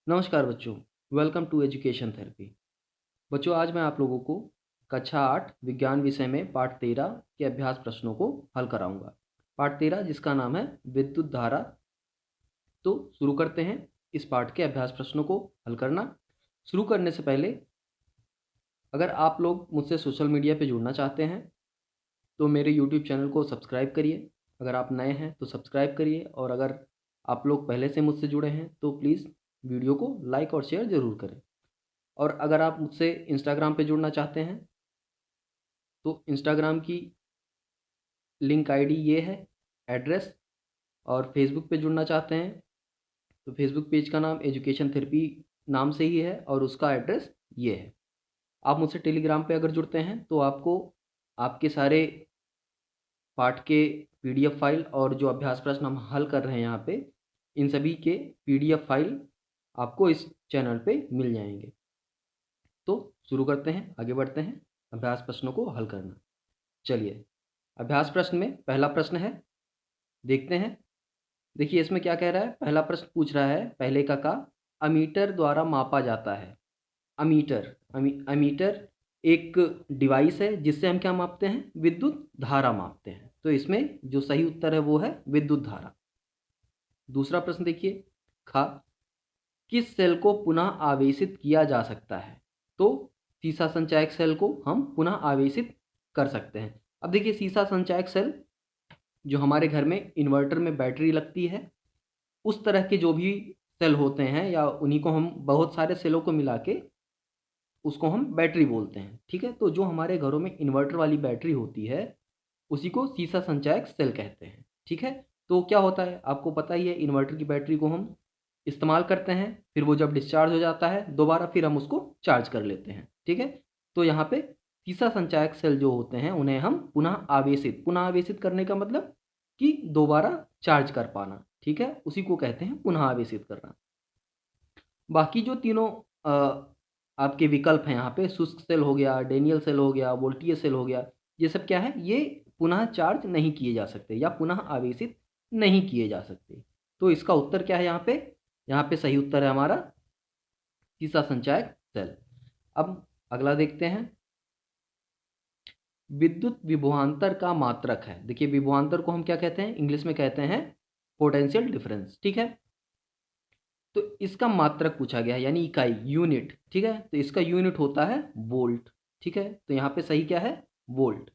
नमस्कार बच्चों, welcome to education therapy. बच्चों, आज मैं आप लोगों को कक्षा 8 विज्ञान विषय में पाठ 13 के अभ्यास प्रश्नों को हल कराऊंगा। पाठ 13 जिसका नाम है विद्युत धारा। तो शुरू करते हैं इस पाठ के अभ्यास प्रश्नों को हल करना। शुरू करने से पहले अगर आप लोग मुझसे सोशल मीडिया पे जुड़ना चाहते हैं तो मेरे यूट्यूब चैनल को सब्सक्राइब करिए। अगर आप नए हैं तो सब्सक्राइब करिए, और अगर आप लोग पहले से मुझसे जुड़े हैं तो प्लीज़ वीडियो को लाइक और शेयर ज़रूर करें। और अगर आप मुझसे इंस्टाग्राम पे जुड़ना चाहते हैं तो इंस्टाग्राम की लिंक आईडी ये है, एड्रेस। और फेसबुक पे जुड़ना चाहते हैं तो फेसबुक पेज का नाम एजुकेशन थेरेपी नाम से ही है, और उसका एड्रेस ये है। आप मुझसे टेलीग्राम पे अगर जुड़ते हैं तो आपको आपके सारे पाठ के पीडीएफ फाइल और जो अभ्यास प्रश्न हम हल कर रहे हैं यहाँ पे, इन सभी के पीडीएफ फाइल आपको इस चैनल पे मिल जाएंगे। तो शुरू करते हैं, आगे बढ़ते हैं अभ्यास प्रश्नों को हल करना। चलिए, अभ्यास प्रश्न में पहला प्रश्न है, देखते हैं। देखिए इसमें क्या कह रहा है। पहला प्रश्न पूछ रहा है, पहले का अमीटर द्वारा मापा जाता है। अमीटर एक डिवाइस है जिससे हम क्या मापते हैं, विद्युत धारा मापते हैं। तो इसमें जो सही उत्तर है वो है विद्युत धारा। दूसरा प्रश्न देखिए, खा किस सेल को पुनः आवेशित किया जा सकता है। तो सीसा संचायक सेल को हम पुनः आवेशित कर सकते हैं। अब देखिए, सीसा संचायक सेल जो हमारे घर में इन्वर्टर में बैटरी लगती है, उस तरह के जो भी सेल होते हैं, या उन्हीं को हम बहुत सारे सेलों को मिला के उसको हम बैटरी बोलते हैं। ठीक है, तो जो हमारे घरों में इन्वर्टर वाली बैटरी होती है उसी को सीसा संचायक सेल कहते हैं। ठीक है, तो क्या होता है आपको पता ही है, इन्वर्टर की बैटरी को हम इस्तेमाल करते हैं, फिर वो जब डिस्चार्ज हो जाता है दोबारा फिर हम उसको चार्ज कर लेते हैं। ठीक है, तो यहाँ पे सीसा संचायक सेल जो होते हैं उन्हें हम पुनः आवेशित करने का मतलब कि दोबारा चार्ज कर पाना। ठीक है, उसी को कहते हैं पुनः आवेशित करना। बाकी जो तीनों आपके विकल्प हैं यहाँ पे, शुष्क सेल हो गया, डेनियल सेल हो गया, वोल्टीय सेल हो गया, ये सब क्या है, ये पुनः चार्ज नहीं किए जा सकते या पुनः आवेशित नहीं किए जा सकते। तो इसका उत्तर क्या है यहाँ पे, यहाँ पे सही उत्तर है हमारा सीसा संचायक सेल। अब अगला देखते हैं, विद्युत विभवांतर का मात्रक है। देखिए, विभवांतर को हम क्या कहते हैं, इंग्लिश में कहते हैं पोटेंशियल डिफरेंस। ठीक है, तो इसका मात्रक पूछा गया है, यानी इकाई, यूनिट। ठीक है, तो इसका यूनिट होता है वोल्ट। ठीक है, तो यहाँ पे सही क्या है, वोल्ट।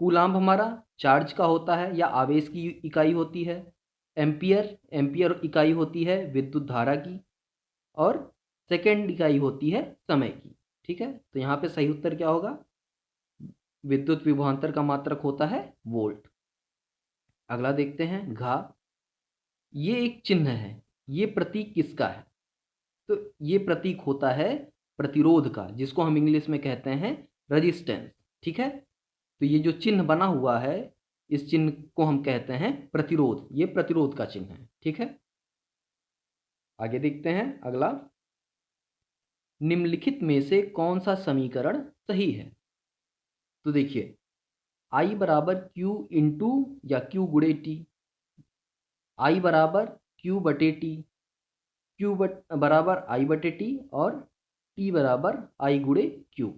कूलाम्ब हमारा चार्ज का होता है या आवेश की इकाई होती है। एम्पियर एम्पियर इकाई होती है विद्युत धारा की। और सेकेंड इकाई होती है समय की। ठीक है, तो यहाँ पे सही उत्तर क्या होगा, विद्युत विभवांतर का मात्रक होता है वोल्ट। अगला देखते हैं, घा ये एक चिन्ह है, ये प्रतीक किसका है। तो ये प्रतीक होता है प्रतिरोध का, जिसको हम इंग्लिश में कहते हैं रेजिस्टेंस। ठीक है, तो ये जो चिन्ह बना हुआ है, इस चिन्ह को हम कहते हैं प्रतिरोध। ये प्रतिरोध का चिन्ह है। ठीक है, आगे देखते हैं अगला, निम्नलिखित में से कौन सा समीकरण सही है। तो देखिए, आई बराबर क्यू इंटू या क्यू गुड़े टी, आई बराबर क्यू बटे टी, बराबर आई बटे टी, और टी बराबर आई गुड़े क्यू।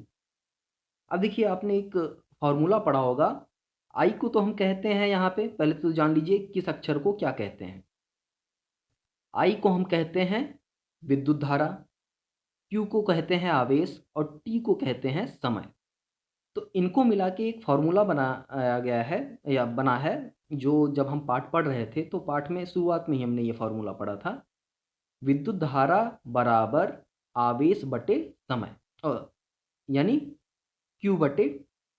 अब देखिए, आपने एक फॉर्मूला पढ़ा होगा। आई को तो हम कहते हैं, यहाँ पे पहले तो जान लीजिए किस अक्षर को क्या कहते हैं। आई को हम कहते हैं विद्युत धारा, क्यू को कहते हैं आवेश, और टी को कहते हैं समय। तो इनको मिला के एक फॉर्मूला बनाया गया है या बना है, जो जब हम पाठ पढ़ रहे थे तो पाठ में शुरुआत में ही हमने ये फॉर्मूला पढ़ा था। विद्युत धारा बराबर आवेश बटे समय, और यानी क्यू बटे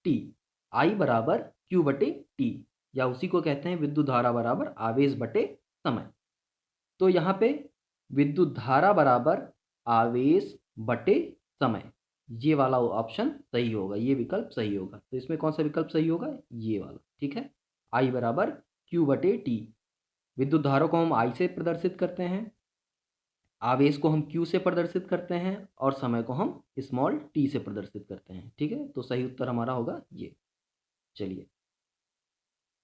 टी। आई बराबर क्यू बटे टी, या उसी को कहते हैं विद्युत धारा बराबर आवेश बटे समय। तो यहाँ पे विद्युत धारा बराबर आवेश बटे समय, ये वाला ऑप्शन सही होगा, ये विकल्प सही होगा। तो इसमें कौन सा विकल्प सही होगा, ये वाला। ठीक है, आई बराबर क्यू बटे टी। विद्युत धारा को हम आई से प्रदर्शित करते हैं, आवेश को हम क्यू से प्रदर्शित करते हैं, और समय को हम स्मॉल टी से प्रदर्शित करते हैं। ठीक है, तो सही उत्तर हमारा होगा ये। चलिए,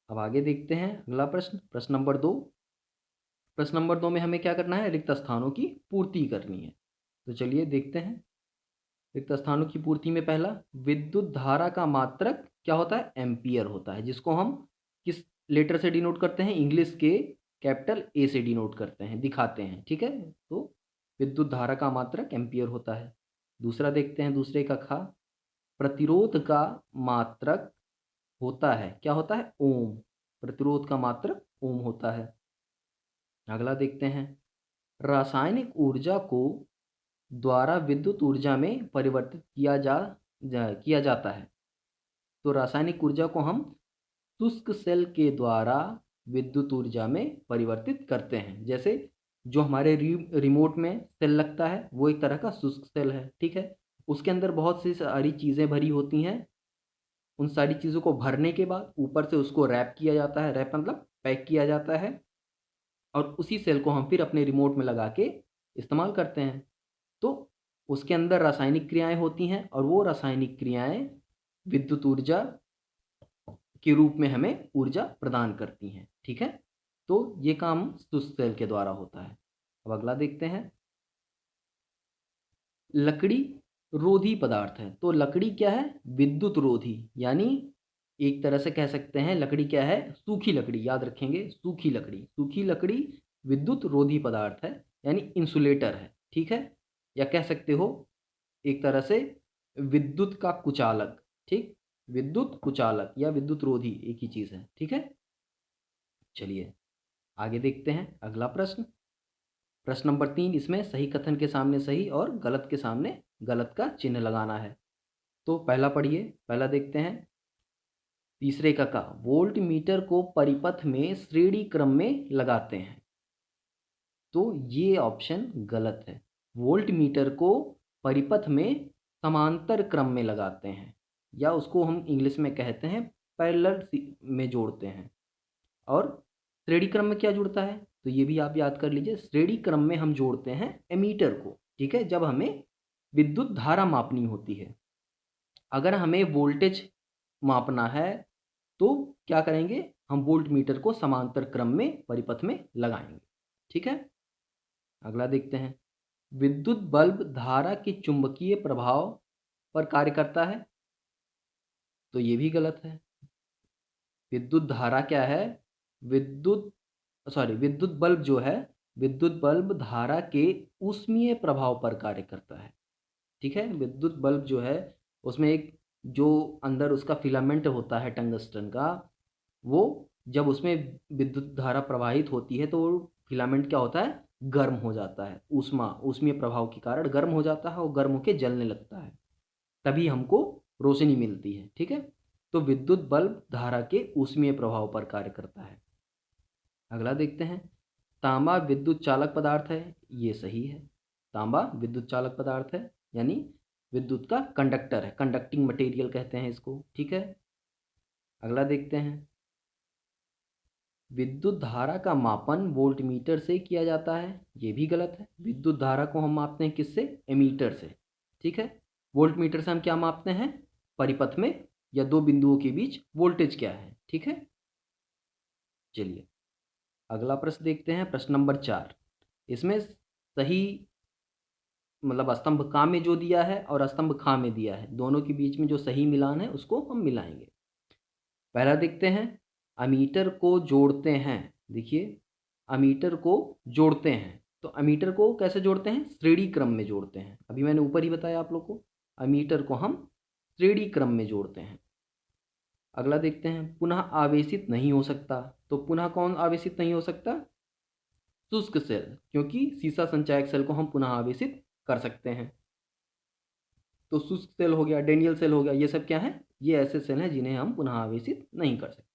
अब आगे देखते हैं अगला प्रश्न, प्रश्न नंबर 2। प्रश्न नंबर 2 में हमें क्या करना है, रिक्त स्थानों की पूर्ति करनी है। तो चलिए देखते हैं। रिक्त स्थानों की पूर्ति में पहला, विद्युत धारा का मात्रक क्या होता है, एम्पियर होता है, जिसको हम किस लेटर से डिनोट करते हैं, इंग्लिश के कैपिटल ए से डिनोट करते हैं, दिखाते हैं। ठीक है, तो विद्युत धारा का मात्रक एम्पियर होता है। दूसरा देखते हैं, दूसरे का खा, प्रतिरोध का मात्रक होता है, क्या होता है, ओम। प्रतिरोध का मात्रक ओम होता है। अगला देखते हैं, रासायनिक ऊर्जा को द्वारा विद्युत ऊर्जा में परिवर्तित किया जाता है। तो रासायनिक ऊर्जा को हम शुष्क सेल के द्वारा विद्युत ऊर्जा में परिवर्तित करते हैं। जैसे जो हमारे रिमोट में सेल लगता है वो एक तरह का शुष्क सेल है। ठीक है, उसके अंदर बहुत सी सारी चीज़ें भरी होती हैं। उन सारी चीज़ों को भरने के बाद ऊपर से उसको रैप किया जाता है, रैप मतलब पैक किया जाता है, और उसी सेल को हम फिर अपने रिमोट में लगा के इस्तेमाल करते हैं। तो उसके अंदर रासायनिक क्रियाएं होती हैं और वो रासायनिक क्रियाएं विद्युत ऊर्जा के रूप में हमें ऊर्जा प्रदान करती हैं। ठीक है, तो ये काम शुष्क सेल के द्वारा होता है। अब अगला देखते हैं, लकड़ी रोधी पदार्थ है। तो लकड़ी क्या है, विद्युत रोधी, यानी एक तरह से कह सकते हैं लकड़ी क्या है, सूखी लकड़ी। याद रखेंगे, सूखी लकड़ी, सूखी लकड़ी विद्युत रोधी पदार्थ है, यानी इंसुलेटर है। ठीक है, या कह सकते हो एक तरह से विद्युत का कुचालक। ठीक, विद्युत कुचालक या विद्युत रोधी एक ही चीज़ है। ठीक है, चलिए आगे देखते हैं अगला प्रश्न। प्रश्न नंबर 3, इसमें सही कथन के सामने सही और गलत के सामने गलत का चिन्ह लगाना है। तो पहला पढ़िए, पहला देखते हैं, तीसरे का वोल्ट मीटर को परिपथ में श्रेणी क्रम में लगाते हैं। तो ये ऑप्शन गलत है। वोल्ट मीटर को परिपथ में समांतर क्रम में लगाते हैं, या उसको हम इंग्लिश में कहते हैं पैरेलल में जोड़ते हैं। और श्रेणी क्रम में क्या जुड़ता है, तो ये भी आप याद कर लीजिए। श्रेणी क्रम में हम जोड़ते हैं एमीटर को। ठीक है, जब हमें विद्युत धारा मापनी होती है। अगर हमें वोल्टेज मापना है तो क्या करेंगे, हम वोल्ट मीटर को समांतर क्रम में परिपथ में लगाएंगे। ठीक है, अगला देखते हैं, विद्युत बल्ब धारा के चुंबकीय प्रभाव पर कार्य करता है। तो ये भी गलत है। विद्युत धारा क्या है, विद्युत बल्ब जो है, विद्युत बल्ब धारा के ऊष्मीय प्रभाव पर कार्य करता है। ठीक है, विद्युत बल्ब जो है उसमें एक जो अंदर उसका फिलामेंट होता है टंगस्टन का, वो जब उसमें विद्युत धारा प्रवाहित होती है तो वो फिलामेंट क्या होता है, गर्म हो जाता है। ऊष्मीय प्रभाव के कारण गर्म हो जाता है और गर्म होकर जलने लगता है, तभी हमको रोशनी मिलती है। ठीक है, तो विद्युत बल्ब धारा के ऊष्मीय प्रभाव पर कार्य करता है। अगला देखते हैं, तांबा विद्युत चालक पदार्थ है। ये सही है, तांबा विद्युत चालक पदार्थ है, यानी विद्युत का कंडक्टर है, कंडक्टिंग मटेरियल कहते हैं इसको। ठीक है, अगला देखते हैं, विद्युत धारा का मापन वोल्टमीटर से किया जाता है। ये भी गलत है। विद्युत धारा को हम मापते हैं किससे, एमीटर से। ठीक है, वोल्टमीटर से हम क्या मापते हैं, परिपथ में या दो बिंदुओं के बीच वोल्टेज क्या है। ठीक है, चलिए अगला प्रश्न देखते हैं, प्रश्न नंबर 4। इसमें सही मतलब स्तंभ का में जो दिया है और स्तंभ खा में दिया है, दोनों के बीच में जो सही मिलान है उसको हम मिलाएंगे। पहला देखते हैं, अमीटर को जोड़ते हैं। देखिए, अमीटर को जोड़ते हैं, तो अमीटर को कैसे जोड़ते हैं, श्रेणी क्रम में जोड़ते हैं। अभी मैंने ऊपर ही बताया आप लोग को, अमीटर को हम श्रेणी क्रम में जोड़ते हैं। अगला देखते हैं, पुनः आवेशित नहीं हो सकता। तो पुनः कौन आवेशित नहीं हो सकता, शुष्क सेल, क्योंकि सीसा संचायक सेल को हम पुनः आवेशित कर सकते हैं। तो शुष्क सेल हो गया, डेनियल सेल हो गया, ये सब क्या है, ये ऐसे सेल हैं जिन्हें हम पुनः आवेशित नहीं कर सकते।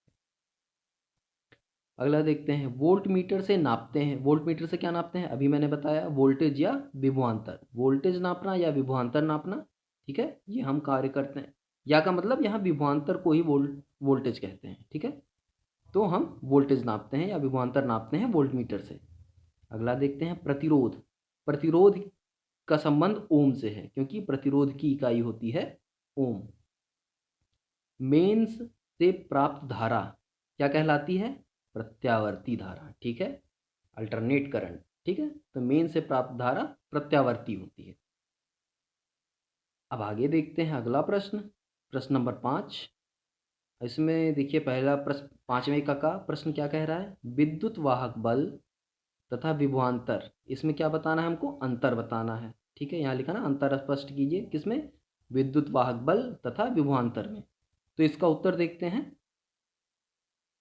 अगला देखते हैं, वोल्ट मीटर से नापते हैं। वोल्ट मीटर से क्या नापते हैं, अभी मैंने बताया वोल्टेज या विभवांतर, वोल्टेज नापना या विभवांतर नापना। ठीक है, ये हम कार्य करते हैं, या का मतलब यहाँ विभवांतर को ही वोल्टेज कहते हैं। ठीक है, तो हम वोल्टेज नापते हैं या विभवांतर नापते हैं वोल्ट मीटर से। अगला देखते हैं, प्रतिरोध। प्रतिरोध का संबंध ओम से है, क्योंकि प्रतिरोध की इकाई होती है ओम। मेंस से प्राप्त धारा क्या कहलाती है, प्रत्यावर्ती धारा। ठीक है, अल्टरनेट करंट, ठीक है। तो मेन से प्राप्त धारा प्रत्यावर्ती होती है। अब आगे देखते हैं अगला प्रश्न, प्रश्न नंबर 5। इसमें देखिए पहला प्रश्न 5वें का प्रश्न क्या कह रहा है, विद्युत वाहक बल तथा विभवांतर, इसमें क्या बताना है हमको, अंतर बताना है, ठीक है। यहाँ लिखा ना अंतर स्पष्ट कीजिए, किसमें, विद्युत वाहक बल तथा विभवांतर में। तो इसका उत्तर देखते हैं।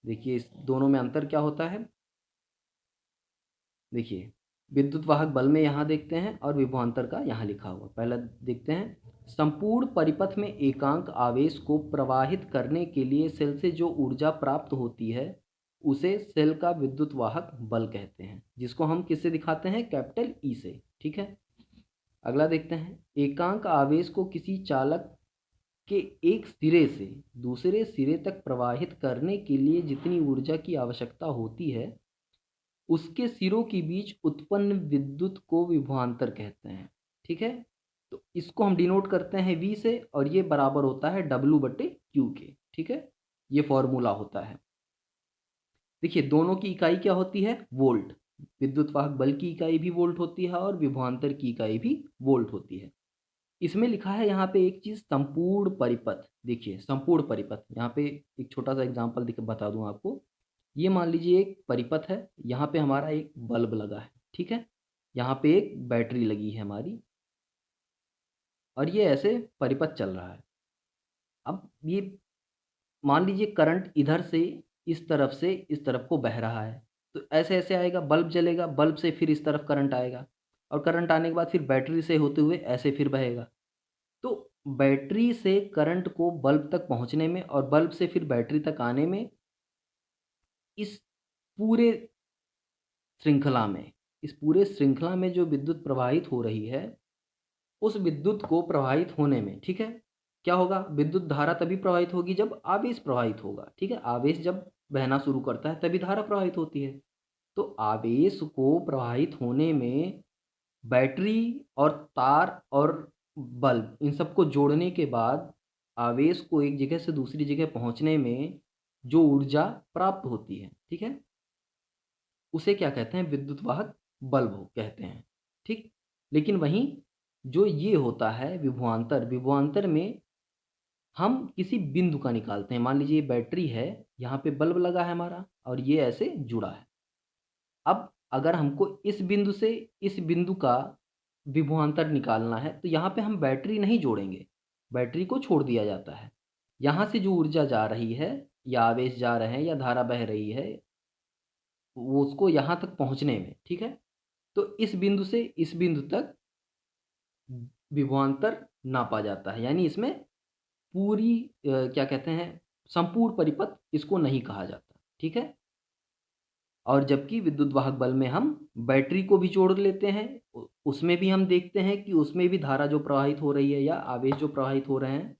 देखिए इस दोनों में अंतर क्या होता है। देखिए विद्युत वाहक बल में यहाँ देखते हैं और विभवांतर का यहाँ लिखा हुआ। पहला देखते हैं, संपूर्ण परिपथ में एकांक आवेश को प्रवाहित करने के लिए सेल से जो ऊर्जा प्राप्त होती है उसे सेल का विद्युत वाहक बल कहते हैं, जिसको हम किससे दिखाते हैं, कैपिटल ई से, ठीक है। अगला देखते हैं, एकांक आवेश को किसी चालक के एक सिरे से दूसरे सिरे तक प्रवाहित करने के लिए जितनी ऊर्जा की आवश्यकता होती है उसके सिरों के बीच उत्पन्न विद्युत को विभवांतर कहते हैं, ठीक है। तो इसको हम डिनोट करते हैं V से, और ये बराबर होता है W/Q के, ठीक है। ये फॉर्मूला होता है। देखिए दोनों की इकाई क्या होती है, वोल्ट। विद्युत वाहक बल की इकाई भी वोल्ट होती है और विभवांतर की इकाई भी वोल्ट होती है। इसमें लिखा है यहाँ पे एक चीज़, संपूर्ण परिपथ। देखिए संपूर्ण परिपथ, यहाँ पे एक छोटा सा एग्जांपल बता दूं आपको। ये मान लीजिए एक परिपथ है, यहाँ पे हमारा एक बल्ब लगा है, ठीक है। यहाँ पे एक बैटरी लगी है हमारी, और ये ऐसे परिपथ चल रहा है। अब ये मान लीजिए करंट इधर से इस तरफ को बह रहा है, तो ऐसे ऐसे आएगा, बल्ब जलेगा, बल्ब से फिर इस तरफ करंट आएगा, और करंट आने के बाद फिर बैटरी से होते हुए ऐसे फिर बहेगा। तो बैटरी से करंट को बल्ब तक पहुंचने में और बल्ब से फिर बैटरी तक आने में, इस पूरे श्रृंखला में जो विद्युत प्रवाहित हो रही है, उस विद्युत को प्रवाहित होने में, ठीक है, क्या होगा, विद्युत धारा तभी प्रवाहित होगी जब आवेश प्रवाहित होगा, ठीक है। आवेश जब बहना शुरू करता है तभी धारा प्रवाहित होती है। तो आवेश को प्रवाहित होने में बैटरी और तार और बल्ब, इन सबको जोड़ने के बाद आवेश को एक जगह से दूसरी जगह पहुंचने में जो ऊर्जा प्राप्त होती है, ठीक है, उसे क्या कहते हैं, विद्युत वाहक बल्ब कहते हैं, ठीक। लेकिन वहीं जो ये होता है विभवांतर में हम किसी बिंदु का निकालते हैं। मान लीजिए ये बैटरी है, यहाँ पे बल्ब लगा है हमारा, और ये ऐसे जुड़ा है। अब अगर हमको इस बिंदु से इस बिंदु का विभवांतर निकालना है, तो यहाँ पे हम बैटरी नहीं जोड़ेंगे, बैटरी को छोड़ दिया जाता है। यहाँ से जो ऊर्जा जा रही है, या आवेश जा रहे हैं, या धारा बह रही है, वो उसको यहाँ तक पहुँचने में, ठीक है। तो इस बिंदु से इस बिंदु तक विभवांतर नापा जाता है, यानी इसमें पूरी क्या कहते हैं, संपूर्ण परिपथ इसको नहीं कहा जाता, ठीक है। और जबकि विद्युत वाहक बल में हम बैटरी को भी जोड़ लेते हैं, उसमें भी हम देखते हैं कि उसमें भी धारा जो प्रवाहित हो रही है या आवेश जो प्रवाहित हो रहे हैं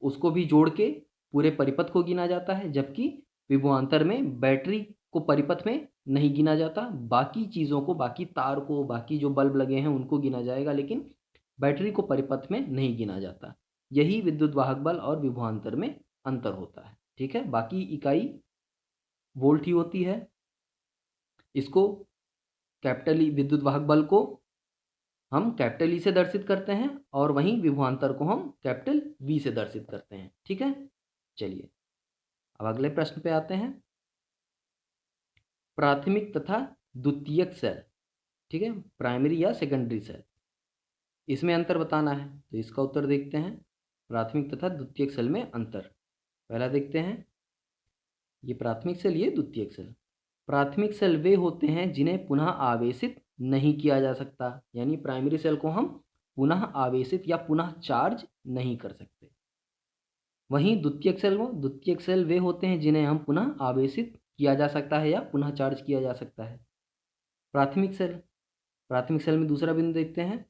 उसको भी जोड़ के पूरे परिपथ को गिना जाता है। जबकि विभवांतर में बैटरी को परिपथ में नहीं गिना जाता, बाकी चीज़ों को, बाकी तार को, बाकी जो बल्ब लगे हैं उनको गिना जाएगा, लेकिन बैटरी को परिपथ में नहीं गिना जाता। यही विद्युत वाहक बल और विभवांतर में अंतर होता है, ठीक है। बाकी इकाई वोल्ट ही होती है। इसको कैपिटल ई, विद्युत वाहक बल को हम कैपिटल ई से दर्शित करते हैं, और वहीं विभवांतर को हम कैपिटल वी से दर्शित करते हैं, ठीक है। चलिए अब अगले प्रश्न पे आते हैं, प्राथमिक तथा द्वितीयक सेल, ठीक है, प्राइमरी या सेकेंडरी सेल, इसमें अंतर बताना है। तो इसका उत्तर देखते हैं, प्राथमिक तथा द्वितीयक सेल में अंतर। पहला देखते हैं, ये प्राथमिक सेल, ये द्वितीयक सेल। प्राथमिक सेल वे होते हैं जिन्हें पुनः आवेशित नहीं किया जा सकता, यानी प्राइमरी सेल को हम पुनः आवेशित या पुनः चार्ज नहीं कर सकते। वहीं द्वितीयक सेल वे होते हैं जिन्हें हम पुनः आवेशित किया जा सकता है या पुनः चार्ज किया जा सकता है। प्राथमिक सेल में दूसरा बिंदु देखते हैं,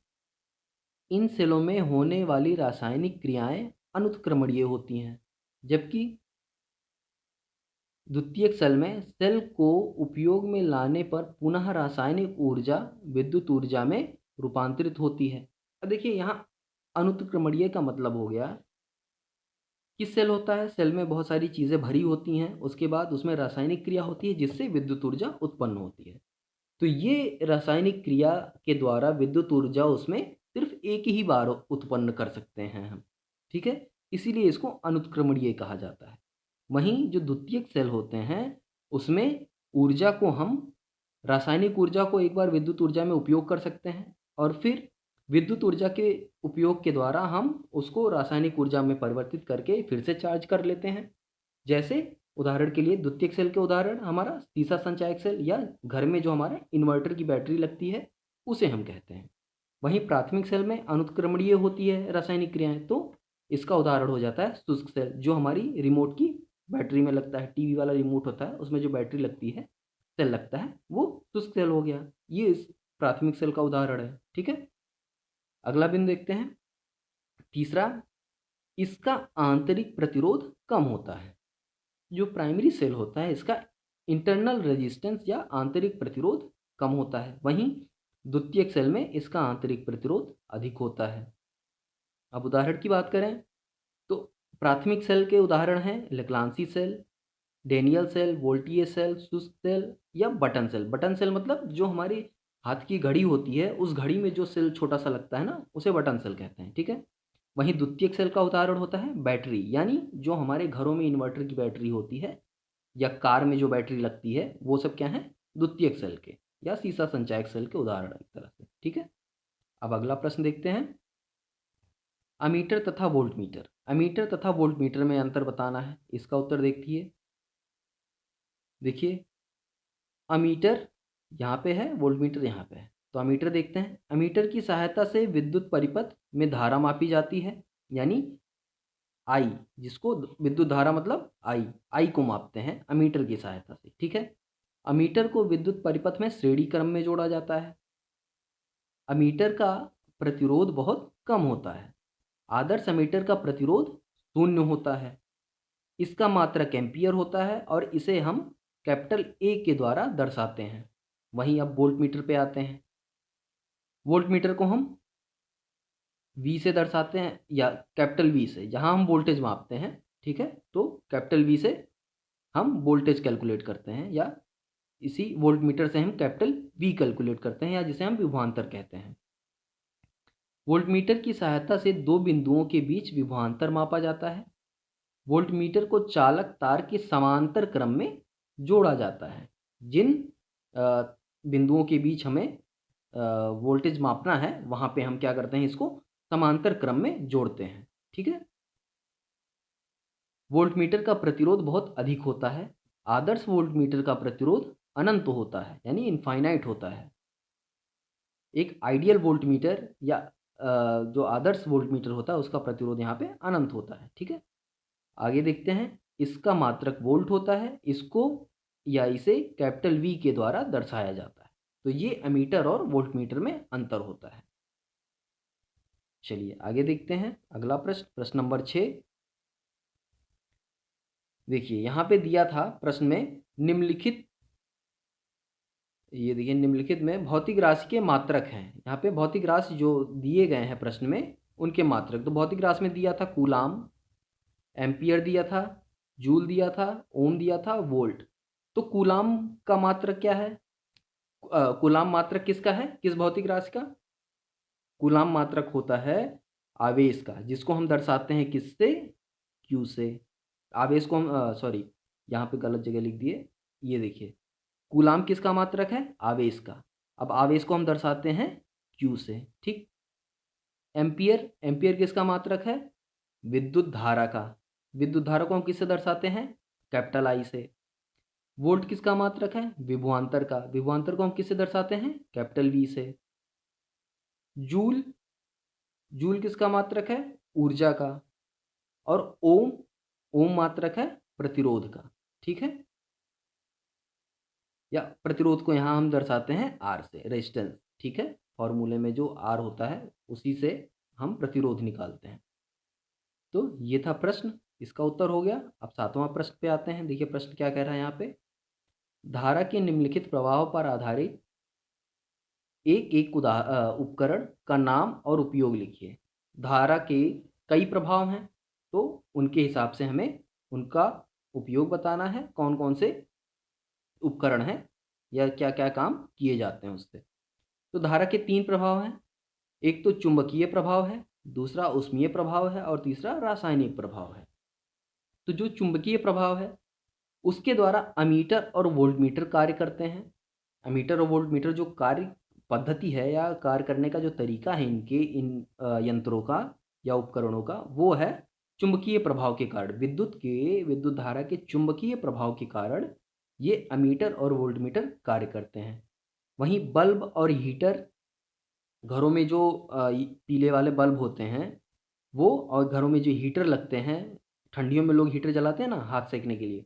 इन सेलों में होने वाली रासायनिक क्रियाएं अनुत्क्रमणीय होती हैं, जबकि द्वितीयक सेल में सेल को उपयोग में लाने पर पुनः रासायनिक ऊर्जा विद्युत ऊर्जा में रूपांतरित होती है। अब देखिए यहाँ अनुत्क्रमणीय का मतलब हो गया कि सेल होता है, सेल में बहुत सारी चीज़ें भरी होती हैं, उसके बाद उसमें रासायनिक क्रिया होती है जिससे विद्युत ऊर्जा उत्पन्न होती है, तो ये रासायनिक क्रिया के द्वारा विद्युत ऊर्जा उसमें सिर्फ एक ही बार उत्पन्न कर सकते हैं हम, ठीक है? इसीलिए इसको अनुत्क्रमणीय कहा जाता है। वहीं जो द्वितीयक सेल होते हैं, उसमें ऊर्जा को हम रासायनिक ऊर्जा को एक बार विद्युत ऊर्जा में उपयोग कर सकते हैं और फिर विद्युत ऊर्जा के उपयोग के द्वारा हम उसको रासायनिक ऊर्जा में परिवर्तित करके फिर से चार्ज कर लेते हैं। जैसे उदाहरण के लिए द्वितीयक सेल के उदाहरण हमारा सीसा संचायक सेल या घर में जो हमारे इन्वर्टर की बैटरी लगती है, उसे हम कहते हैं। वहीं प्राथमिक सेल में अनुत्क्रमणीय होती है रासायनिक क्रियाएं, तो इसका उदाहरण हो जाता है शुष्क सेल, जो हमारी रिमोट की बैटरी में लगता है। टीवी वाला रिमोट होता है, उसमें जो बैटरी लगती है, सेल लगता है, वो शुष्क सेल हो गया। ये इस प्राथमिक सेल का उदाहरण है, ठीक है। अगला बिंदु देखते हैं, तीसरा, इसका आंतरिक प्रतिरोध कम होता है। जो प्राइमरी सेल होता है, इसका इंटरनल रेजिस्टेंस या आंतरिक प्रतिरोध कम होता है, वहीं द्वितीयक सेल में इसका आंतरिक प्रतिरोध अधिक होता है। अब उदाहरण की बात करें तो प्राथमिक सेल के उदाहरण हैं लेक्लांसी सेल, डेनियल सेल, वोल्टियर सेल, शुष्क सेल या बटन सेल। बटन सेल मतलब जो हमारी हाथ की घड़ी होती है, उस घड़ी में जो सेल छोटा सा लगता है ना, उसे बटन सेल कहते हैं, ठीक है। वहीं द्वितीयक सेल का उदाहरण होता है बैटरी, यानी जो हमारे घरों में इन्वर्टर की बैटरी होती है या कार में जो बैटरी लगती है, वो सब क्या है, द्वितीयक सेल के या सीसा संचायक सेल के उदाहरण एक तरह से, ठीक है। अब अगला प्रश्न देखते हैं, अमीटर तथा वोल्टमीटर। अमीटर तथा वोल्टमीटर में अंतर बताना है। इसका उत्तर देखिए अमीटर यहाँ पे है, वोल्टमीटर यहाँ पे है। तो अमीटर देखते हैं। अमीटर की सहायता से विद्युत परिपथ में धारा मापी जाती है, यानी आई, जिसको विद्युत धारा मतलब आई को मापते हैं अमीटर की सहायता से, ठीक है। अमीटर को विद्युत परिपथ में श्रेणी क्रम में जोड़ा जाता है। अमीटर का प्रतिरोध बहुत कम होता है। आदर्श अमीटर का प्रतिरोध 0 होता है। इसका मात्रक एम्पियर होता है और इसे हम कैपिटल ए के द्वारा दर्शाते हैं। वहीं अब वोल्टमीटर पे आते हैं। वोल्टमीटर को हम वी से दर्शाते हैं या कैपिटल वी से, जहां हम वोल्टेज मापते हैं, ठीक है। तो कैपिटल वी से हम वोल्टेज कैलकुलेट करते हैं, या इसी वोल्टमीटर से हम कैपिटल वी कैलकुलेट करते हैं, या जिसे हम विभवांतर कहते हैं। वोल्टमीटर की सहायता से दो बिंदुओं के बीच विभवांतर मापा जाता है। वोल्टमीटर को चालक तार के समांतर क्रम में जोड़ा जाता है। जिन बिंदुओं के बीच हमें वोल्टेज मापना है, वहां पे हम क्या करते हैं, इसको समांतर क्रम में जोड़ते हैं, ठीक है। वोल्टमीटर का प्रतिरोध बहुत अधिक होता है। आदर्श वोल्टमीटर का प्रतिरोध अनंत होता है, यानी इनफाइनाइट होता है। एक आइडियल वोल्टमीटर या जो आदर्श वोल्टमीटर होता है, उसका प्रतिरोध यहाँ पे अनंत होता है, ठीक है। आगे देखते हैं, इसका मात्रक वोल्ट होता है। इसको या इसे कैपिटल वी के द्वारा दर्शाया जाता है। तो ये अमीटर और वोल्टमीटर में अंतर होता है। चलिए आगे देखते हैं अगला प्रश्न, प्रश्न नंबर 6। देखिए यहाँ पे दिया था प्रश्न में निम्नलिखित, ये देखिए निम्नलिखित में भौतिक राशि के मात्रक हैं। यहाँ पे भौतिक राशि जो दिए गए हैं प्रश्न में, उनके मात्रक। तो भौतिक राशि में दिया था कूलाम, एम्पियर दिया था, जूल दिया था, ओम दिया था, वोल्ट। तो कूलाम का मात्रक क्या है? कूलाम मात्रक किसका है, किस भौतिक राशि का? कूलाम मात्रक होता है आवेश का, जिसको हम दर्शाते हैं किससे, क्यू से। आवेश को हम सॉरी, यहाँ पे गलत जगह लिख दिए। ये देखिए कूलाम किसका मात्रक है, आवेश का। अब आवेश को हम दर्शाते हैं क्यू से, ठीक। एम्पियर, एम्पियर किसका मात्रक है, विद्युत धारा का। विद्युत धारा को हम किससे दर्शाते हैं, कैपिटल आई से। वोल्ट किसका मात्रक है, विभवांतर का। विभवांतर को हम किससे दर्शाते हैं, कैपिटल वी से। जूल, जूल किसका मात्रक है, ऊर्जा का। और ओम, ओम मात्रक है प्रतिरोध का, ठीक है। या प्रतिरोध को यहाँ हम दर्शाते हैं आर से, रेजिस्टेंस, ठीक है। फॉर्मूले में जो आर होता है उसी से हम प्रतिरोध निकालते हैं। तो ये था प्रश्न, इसका उत्तर हो गया। अब 7वां प्रश्न पे आते हैं। देखिए प्रश्न क्या कह रहा है यहाँ पे, धारा के निम्नलिखित प्रभाव पर आधारित एक एक उपकरण का नाम और उपयोग लिखिए। धारा के कई प्रभाव हैं, तो उनके हिसाब से हमें उनका उपयोग बताना है, कौन कौन से उपकरण हैं या क्या क्या काम किए जाते हैं उससे। तो धारा के 3 प्रभाव हैं, एक तो चुंबकीय प्रभाव है, दूसरा ऊष्मीय प्रभाव है और तीसरा रासायनिक प्रभाव है। तो जो चुंबकीय प्रभाव है उसके द्वारा अमीटर और वोल्टमीटर कार्य करते हैं। अमीटर और वोल्टमीटर जो कार्य पद्धति है या कार्य करने का जो तरीका है इनके इन यंत्रों का या उपकरणों का, वो है चुंबकीय प्रभाव के कारण, विद्युत धारा के चुंबकीय प्रभाव के कारण ये अमीटर और वोल्टमीटर कार्य करते हैं। वहीं बल्ब और हीटर, घरों में जो पीले वाले बल्ब होते हैं वो, और घरों में जो हीटर लगते हैं, ठंडियों में लोग हीटर जलाते हैं ना हाथ सेकने के लिए,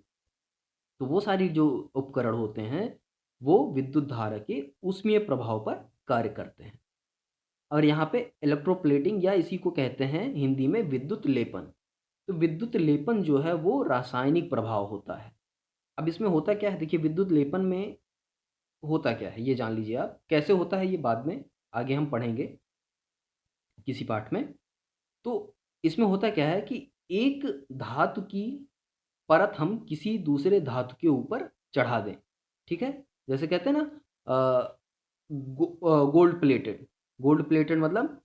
तो वो सारी जो उपकरण होते हैं वो विद्युत धारा के ऊष्मीय प्रभाव पर कार्य करते हैं। और यहाँ पे इलेक्ट्रोप्लेटिंग या इसी को कहते हैं हिंदी में विद्युत लेपन। तो विद्युत लेपन जो है वो रासायनिक प्रभाव होता है। अब इसमें होता क्या है, देखिए विद्युत लेपन में होता क्या है ये जान लीजिए आप। कैसे होता है ये बाद में आगे हम पढ़ेंगे किसी पाठ में। तो इसमें होता क्या है कि एक धातु की परत हम किसी दूसरे धातु के ऊपर चढ़ा दें, ठीक है। जैसे कहते हैं ना गोल्ड प्लेटेड मतलब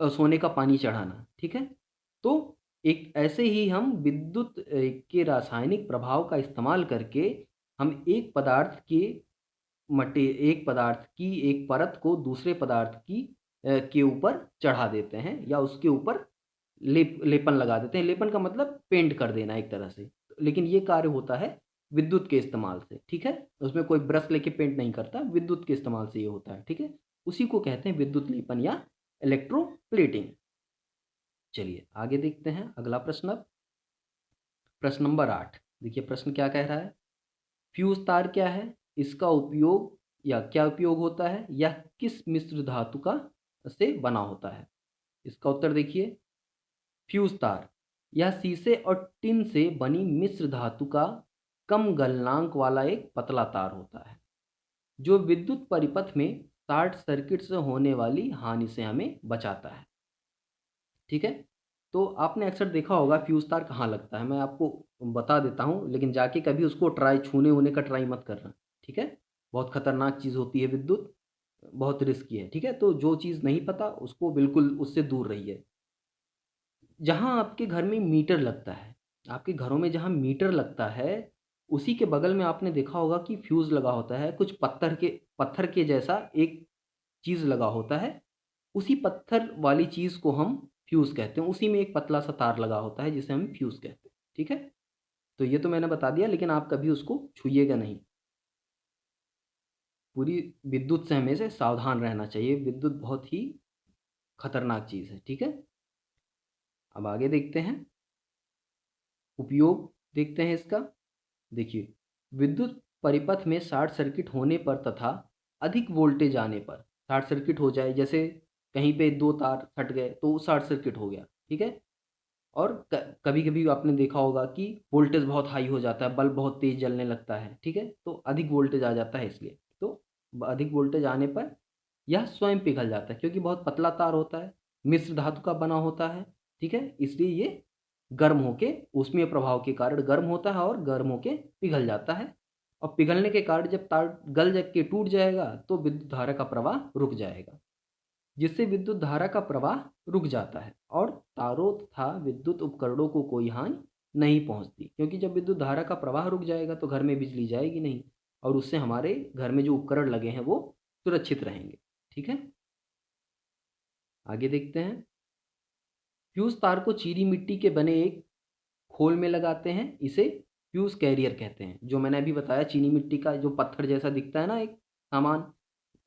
सोने का पानी चढ़ाना, ठीक है। तो एक ऐसे ही हम विद्युत के रासायनिक प्रभाव का इस्तेमाल करके हम एक पदार्थ की एक परत को दूसरे पदार्थ की के ऊपर चढ़ा देते हैं या उसके ऊपर लेपन लगा देते हैं। लेपन का मतलब पेंट कर देना एक तरह से, लेकिन ये कार्य होता है विद्युत के इस्तेमाल से, ठीक है। उसमें कोई ब्रश लेके पेंट नहीं करता, विद्युत के इस्तेमाल से ये होता है, ठीक है। उसी को कहते हैं विद्युत लेपन या इलेक्ट्रोप्लेटिंग। चलिए आगे देखते हैं अगला प्रश्न। अब प्रश्न नंबर 8, देखिए प्रश्न क्या कह रहा है। फ्यूज तार क्या है, इसका उपयोग या क्या उपयोग होता है, या किस मिश्र धातु का से बना होता है। इसका उत्तर देखिए, फ्यूज तार यह शीशे और टिन से बनी मिश्र धातु का कम गलनांक वाला एक पतला तार होता है जो विद्युत परिपथ में शॉर्ट सर्किट से होने वाली हानि से हमें बचाता है, ठीक है। तो आपने अक्सर देखा होगा फ्यूज तार कहाँ लगता है, मैं आपको बता देता हूँ, लेकिन जाके कभी उसको छूने ऊने का ट्राई मत करना, ठीक है। बहुत खतरनाक चीज़ होती है विद्युत, बहुत रिस्की है, ठीक है। तो जो चीज़ नहीं पता उसको बिल्कुल उससे दूर रहिए। जहाँ आपके घर में मीटर लगता है, आपके घरों में जहाँ मीटर लगता है उसी के बगल में आपने देखा होगा कि फ्यूज़ लगा होता है, कुछ पत्थर के जैसा एक चीज़ लगा होता है। उसी पत्थर वाली चीज़ को हम फ्यूज़ कहते हैं, उसी में एक पतला सा तार लगा होता है जिसे हम फ्यूज़ कहते हैं, ठीक है। तो ये तो मैंने बता दिया, लेकिन आप कभी उसको छूइएगा नहीं। पूरी विद्युत से हमें सावधान रहना चाहिए, विद्युत बहुत ही खतरनाक चीज़ है, ठीक है। अब आगे देखते हैं, उपयोग देखते हैं इसका। देखिए, विद्युत परिपथ में शॉर्ट सर्किट होने पर तथा अधिक वोल्टेज आने पर, शॉर्ट सर्किट हो जाए, जैसे कहीं पे 2 तार फट गए तो शॉर्ट सर्किट हो गया, ठीक है। और कभी-कभी आपने देखा होगा कि वोल्टेज बहुत हाई हो जाता है, बल्ब बहुत तेज़ जलने लगता है, ठीक है। तो अधिक वोल्टेज आ जाता है इसलिए। तो अधिक वोल्टेज आने पर यह स्वयं पिघल जाता है क्योंकि बहुत पतला तार होता है, मिश्र धातु का बना होता है, ठीक है। इसलिए ये गर्म होके ऊष्मीय प्रभाव के कारण गर्म होता है और गर्म होके पिघल जाता है। और पिघलने के कारण जब तार गल जा के टूट जाएगा तो विद्युत धारा का प्रवाह रुक जाएगा, जिससे विद्युत धारा का प्रवाह रुक जाता है और तारों तथा विद्युत उपकरणों को कोई हानि नहीं पहुंचती, क्योंकि जब विद्युत धारा का प्रवाह रुक जाएगा तो घर में बिजली जाएगी नहीं और उससे हमारे घर में जो उपकरण लगे हैं वो सुरक्षित रहेंगे, ठीक है। आगे देखते हैं, फ्यूज तार को चीनी मिट्टी के बने एक खोल में लगाते हैं, इसे फ्यूज कैरियर कहते हैं। जो मैंने अभी बताया, चीनी मिट्टी का जो पत्थर जैसा दिखता है ना एक सामान,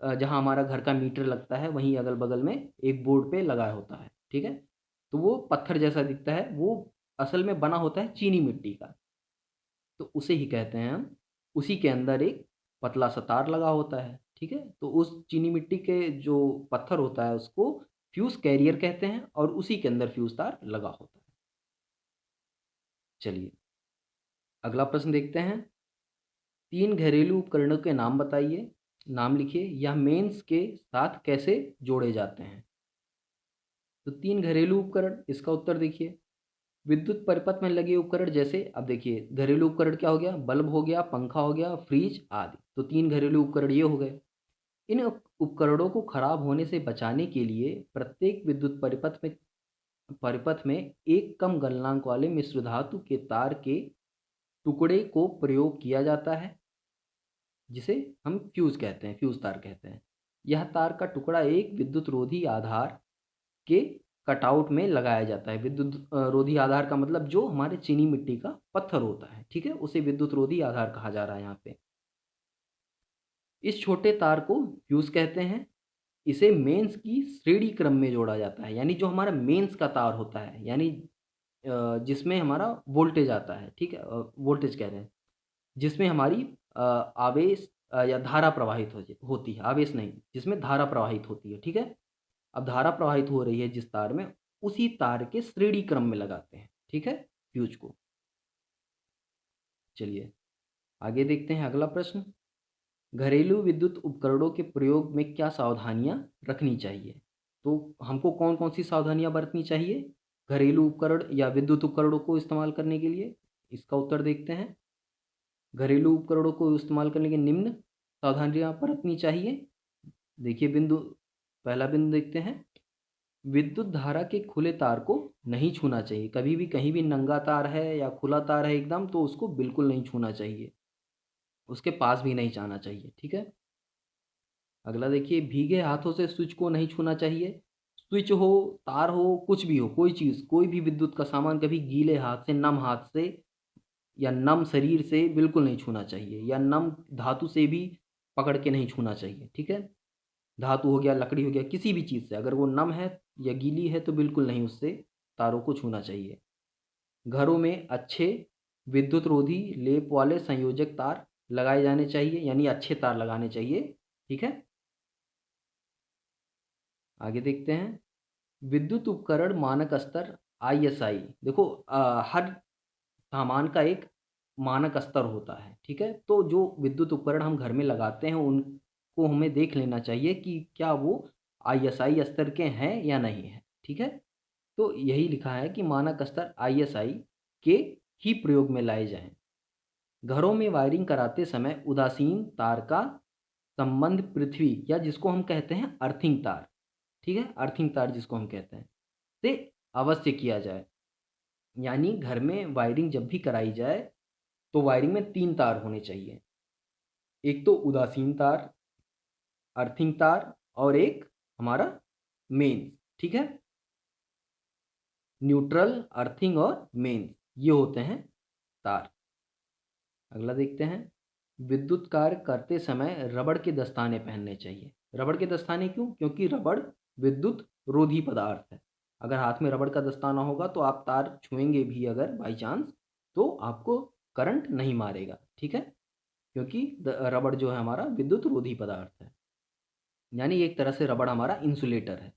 जहाँ हमारा घर का मीटर लगता है वहीं अगल बगल में एक बोर्ड पे लगा होता है, ठीक है। तो वो पत्थर जैसा दिखता है, वो असल में बना होता है चीनी मिट्टी का, तो उसे ही कहते हैं हम। उसी के अंदर एक पतला सा तार लगा होता है, ठीक है। तो उस चीनी मिट्टी के जो पत्थर होता है उसको फ्यूज कैरियर कहते हैं और उसी के अंदर फ्यूज तार लगा होता है। चलिए अगला प्रश्न देखते हैं, 3 घरेलू उपकरणों के नाम बताइए, नाम लिखिए, यह मेंस के साथ कैसे जोड़े जाते हैं। तो 3 घरेलू उपकरण, इसका उत्तर देखिए, विद्युत परिपथ में लगे उपकरण जैसे, अब देखिए घरेलू उपकरण क्या हो गया, बल्ब हो गया, पंखा हो गया, फ्रिज आदि, तो 3 घरेलू उपकरण ये हो गए। इन उपकरणों को खराब होने से बचाने के लिए प्रत्येक विद्युत परिपथ में एक कम गलनांक वाले मिश्र धातु के तार के टुकड़े को प्रयोग किया जाता है, जिसे हम फ्यूज कहते हैं, फ्यूज तार कहते हैं। यह तार का टुकड़ा एक विद्युत रोधी आधार के कटआउट में लगाया जाता है। विद्युत रोधी आधार का मतलब जो हमारे चीनी मिट्टी का पत्थर होता है, ठीक है, उसे विद्युत रोधी आधार कहा जा रहा है यहाँ पे। इस छोटे तार को फ्यूज कहते हैं। इसे मेंस की श्रेणी क्रम में जोड़ा जाता है, यानी जो हमारा मेंस का तार होता है, यानी जिसमें हमारा वोल्टेज आता है, ठीक है, वोल्टेज कह रहे हैं, जिसमें हमारी आवेश या धारा प्रवाहित होती है, आवेश नहीं, जिसमें धारा प्रवाहित होती है, ठीक है। अब धारा प्रवाहित हो रही है जिस तार में, उसी तार के श्रेणी क्रम में लगाते हैं, ठीक है, फ्यूज को। चलिए आगे देखते हैं अगला प्रश्न। घरेलू विद्युत उपकरणों के प्रयोग में क्या सावधानियां रखनी चाहिए? तो हमको कौन कौन सी सावधानियां बरतनी चाहिए घरेलू उपकरण या विद्युत उपकरणों को इस्तेमाल करने के लिए? इसका उत्तर देखते हैं। घरेलू उपकरणों को इस्तेमाल करने के निम्न सावधानियां बरतनी चाहिए। देखिए पहला बिंदु देखते हैं। विद्युत धारा के खुले तार को नहीं छूना चाहिए। कभी भी कहीं भी नंगा तार है या खुला तार है एकदम, तो उसको बिल्कुल नहीं छूना चाहिए, उसके पास भी नहीं जाना चाहिए, ठीक है। अगला देखिए, भीगे हाथों से स्विच को नहीं छूना चाहिए। स्विच हो, तार हो, कुछ भी हो, कोई चीज़, कोई भी विद्युत का सामान कभी गीले हाथ से, नम हाथ से या नम शरीर से बिल्कुल नहीं छूना चाहिए, या नम धातु से भी पकड़ के नहीं छूना चाहिए, ठीक है। धातु हो गया, लकड़ी हो गया, किसी भी चीज़ से अगर वो नम है या गीली है तो बिल्कुल नहीं उससे तारों को छूना चाहिए। घरों में अच्छे विद्युत रोधी लेप वाले संयोजक तार लगाए जाने चाहिए, यानी अच्छे तार लगाने चाहिए, ठीक है। आगे देखते हैं। विद्युत उपकरण मानक स्तर ISI, देखो हर सामान का एक मानक स्तर होता है, ठीक है। तो जो विद्युत उपकरण हम घर में लगाते हैं उनको हमें देख लेना चाहिए कि क्या वो ISI स्तर के हैं या नहीं है, ठीक है। तो यही लिखा है कि मानक स्तर ISI के ही प्रयोग में लाए जाएं। घरों में वायरिंग कराते समय उदासीन तार का संबंध पृथ्वी, या जिसको हम कहते हैं अर्थिंग तार, ठीक है, अर्थिंग तार जिसको हम कहते हैं, से अवश्य किया जाए। यानी घर में वायरिंग जब भी कराई जाए तो वायरिंग में 3 तार होने चाहिए। एक तो उदासीन तार, अर्थिंग तार, और एक हमारा मेन, ठीक है। न्यूट्रल, अर्थिंग और मेन, ये होते हैं तार। अगला देखते हैं। विद्युत कार्य करते समय रबड़ के दस्ताने पहनने चाहिए। रबड़ के दस्ताने क्यों? क्योंकि रबड़ विद्युत रोधी पदार्थ है। अगर हाथ में रबड़ का दस्ताना होगा तो आप तार छुएंगे भी अगर बाई चांस, तो आपको करंट नहीं मारेगा, ठीक है, क्योंकि रबड़ जो है हमारा विद्युत रोधी पदार्थ है, यानी एक तरह से रबड़ हमारा इंसुलेटर है।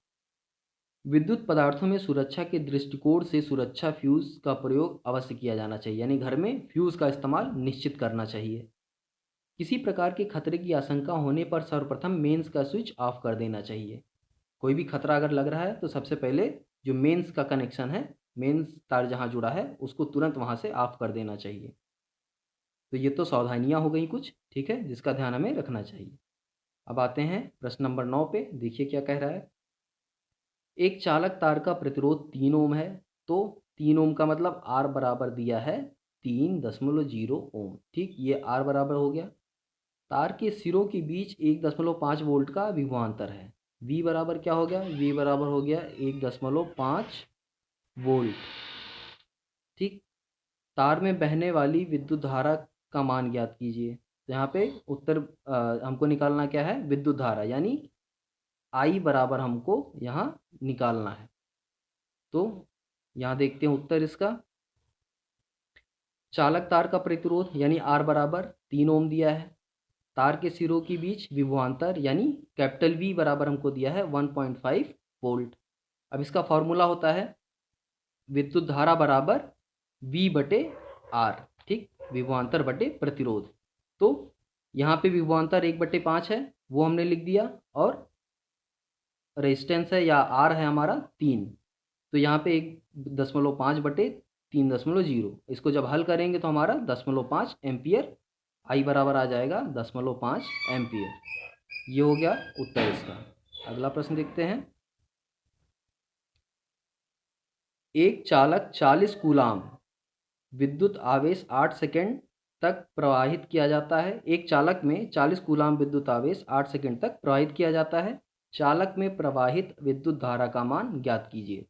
विद्युत पदार्थों में सुरक्षा के दृष्टिकोण से सुरक्षा फ्यूज का प्रयोग अवश्य किया जाना चाहिए, यानी घर में फ्यूज का इस्तेमाल निश्चित करना चाहिए। किसी प्रकार के खतरे की आशंका होने पर सर्वप्रथम मेंस का स्विच ऑफ कर देना चाहिए। कोई भी खतरा अगर लग रहा है तो सबसे पहले जो मेंस का कनेक्शन है, मेंस तार जहाँ जुड़ा है, उसको तुरंत वहाँ से ऑफ कर देना चाहिए। तो ये तो सावधानियाँ हो गई कुछ, ठीक है, जिसका ध्यान हमें रखना चाहिए। अब आते हैं प्रश्न नंबर 9 पे। देखिए क्या कह रहा है। एक चालक तार का प्रतिरोध 3 ओम है, तो 3 ओम का मतलब R बराबर दिया है 3.0 ओम, ठीक, ये R बराबर हो गया। तार के सिरों के बीच 1.5 वोल्ट का विभवांतर है। V बराबर क्या हो गया? V बराबर हो गया 1.5 वोल्ट, ठीक। तार में बहने वाली विद्युत धारा का मान ज्ञात कीजिए। तो यहाँ पे उत्तर हमको निकालना क्या है? विद्युत धारा, यानी I बराबर हमको यहाँ निकालना है। तो यहाँ देखते हैं उत्तर इसका। चालक तार का प्रतिरोध यानी R बराबर 3 ओम दिया है। तार के सिरों के बीच विभवांतर यानी कैपिटल V बराबर हमको दिया है 1.5 वोल्ट। अब इसका फॉर्मूला होता है विद्युत धारा बराबर V बटे R, ठीक, विभवांतर बटे प्रतिरोध। तो यहाँ पे विभवांतर 1/5 है, वो हमने लिख दिया, और रेजिस्टेंस है या R है हमारा 3, तो यहाँ पे 1.5 बटे 3.0, इसको जब हल करेंगे तो हमारा 0.5 एम्पियर आई बराबर आ जाएगा 0.5 एम्पियर। ये हो गया उत्तर इसका। अगला प्रश्न देखते हैं। एक चालक 40 कूलाम विद्युत आवेश 8 सेकंड तक प्रवाहित किया जाता है। एक चालक में 40 कूलाम विद्युत आवेश 8 सेकंड तक प्रवाहित किया जाता है। चालक में प्रवाहित विद्युत धारा का मान ज्ञात कीजिए।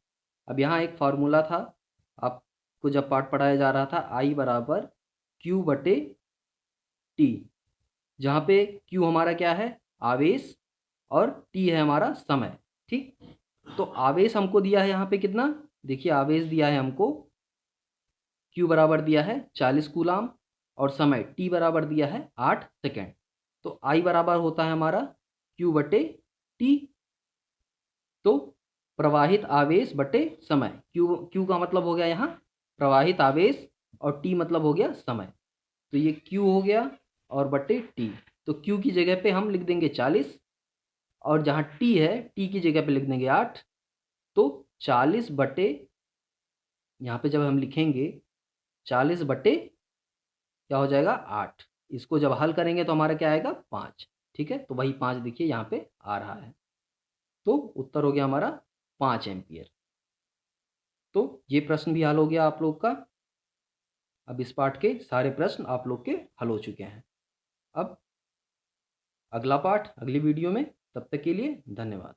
अब यहाँ एक फार्मूला था, आपको जब पाठ पढ़ाया जा रहा था, आई बराबर क्यू बटे टी, जहाँ पे क्यू हमारा क्या है, आवेश, और टी है हमारा समय। ठीक, तो आवेश हमको दिया है यहाँ पे कितना, देखिए आवेश दिया है हमको, क्यू बराबर दिया है 40 कूलाम, और समय टी बराबर दिया है 8 सेकेंड। तो आई बराबर होता है हमारा क्यू बटे टी। तो प्रवाहित आवेश बटे समय, क्यू क्यू का मतलब हो गया यहाँ प्रवाहित आवेश, और टी मतलब हो गया समय। तो ये क्यू हो गया और बटे टी। तो क्यू की जगह पे हम लिख देंगे 40, और जहाँ टी है टी की जगह पे लिख देंगे 8। तो 40 बटे, यहाँ पे जब हम लिखेंगे 40 बटे क्या हो जाएगा 8, इसको जब हल करेंगे तो हमारा क्या आएगा 5। ठीक है, तो वही 5 देखिए यहाँ पे आ रहा है। तो उत्तर हो गया हमारा 5 एम्पियर। तो ये प्रश्न भी हल हो गया आप लोग का। अब इस पाठ के सारे प्रश्न आप लोग के हल हो चुके हैं। अब अगला पाठ अगली वीडियो में, तब तक के लिए धन्यवाद।